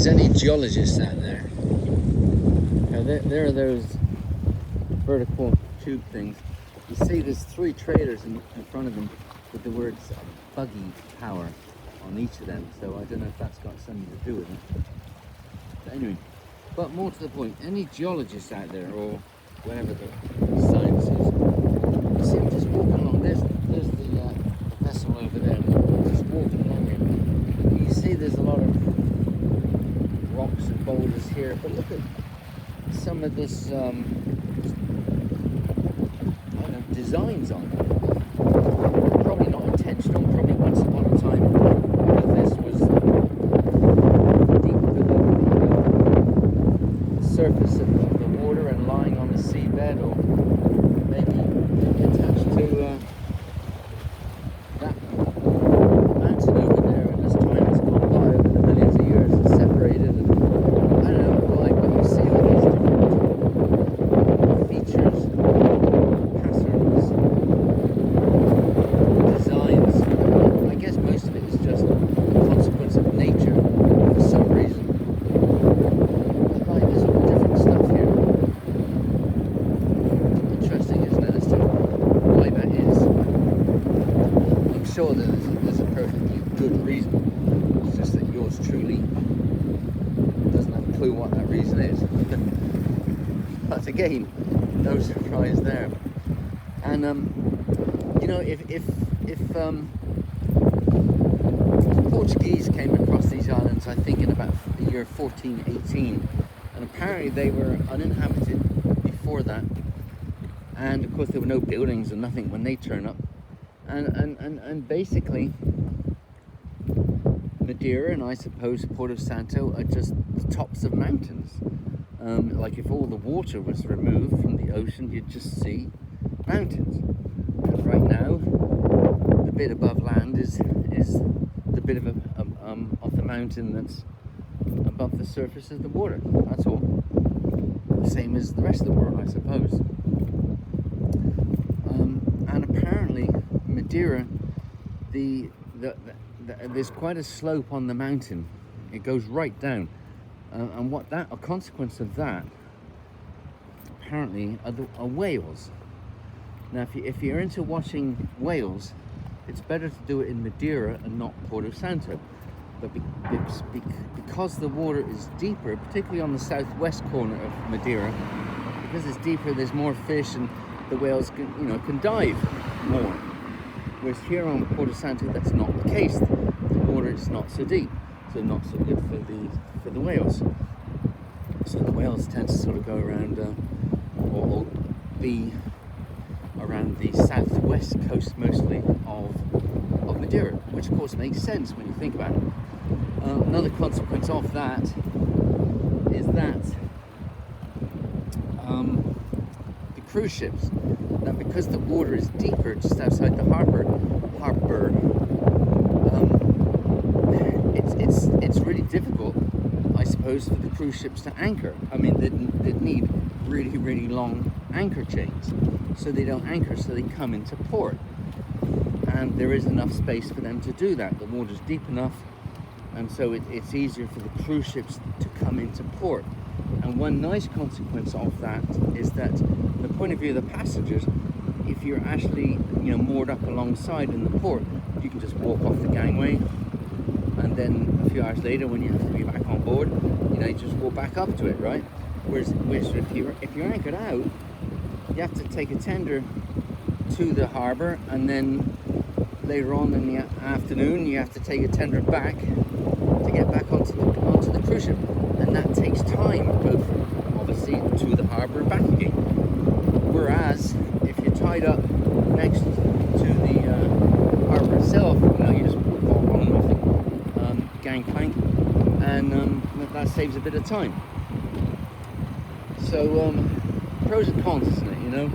there's any geologists out there, there are those vertical tube things. You see there's 3 trailers in front of them with the words buggy power on each of them, so I don't know if that's got something to do with it. But anyway, but more to the point, any geologists out there, or whatever the science is, you see them just walking along. There's the vessel over there, just walking along here. You see there's a lot of rocks and boulders here, but look at some of this I don't know, designs on it. Probably not intentional, probably once upon a time this was deep below the surface of the water and lying on the seabed, or maybe attached to that mountain over there, and as time has gone by over the millions of years it's separated, and I don't know, like what you see all these different features, patterns, designs. I guess most of it is just a consequence of nature for some reason. But like, there's all different stuff here. Interesting, isn't it, as to why that is? I'm sure that there's a perfectly good reason. It's just that yours truly doesn't have a clue what that reason is. But again, no surprise there. And you know, if Portuguese came across these islands, I think in about the year 1418, and apparently they were uninhabited before that, and of course there were no buildings and nothing when they turn up, and basically Madeira and I suppose Porto Santo are just the tops of mountains. Like if all the water was removed from the ocean, you'd just see mountains. And right now, the bit above land is the bit of the mountain that's above the surface of the water. That's all. Same as the rest of the world, I suppose. And apparently, Madeira, there's quite a slope on the mountain. It goes right down. And a consequence of that, apparently, are whales. Now, if you're into watching whales, it's better to do it in Madeira and not Porto Santo. But because the water is deeper, particularly on the southwest corner of Madeira, because it's deeper, there's more fish, and the whales can dive more. Whereas here on Porto Santo, that's not the case. The water is not so deep, so not so good for the whales. So the whales tend to sort of go around or be around the southwest coast mostly of Madeira, which of course makes sense when you think about it. Another consequence of that is that the cruise ships, now because the water is deeper just outside the harbour, it's really difficult, I suppose, for the cruise ships to anchor. I mean, they'd need really, really long anchor chains, so they don't anchor, so they come into port, and there is enough space for them to do that. The water's deep enough, and so it's easier for the cruise ships to come into port. And one nice consequence of that is that, from the point of view of the passengers, if you're actually moored up alongside in the port, you can just walk off the gangway, and then a few hours later, when you have to be back on board, you just walk back up to it, right? Whereas if you're anchored out, you have to take a tender to the harbour, and then later on in the afternoon you have to take a tender back to get back onto the cruise ship, and that takes time, both obviously to the harbour and back again. Whereas if you're tied up next to the harbour itself, you just walk on and off the gangplank, and that saves a bit of time. So pros and cons, isn't it?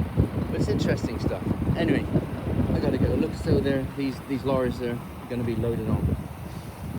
But it's interesting stuff. Anyway, I gotta go. Look, so there, these lorries are going to be loaded on.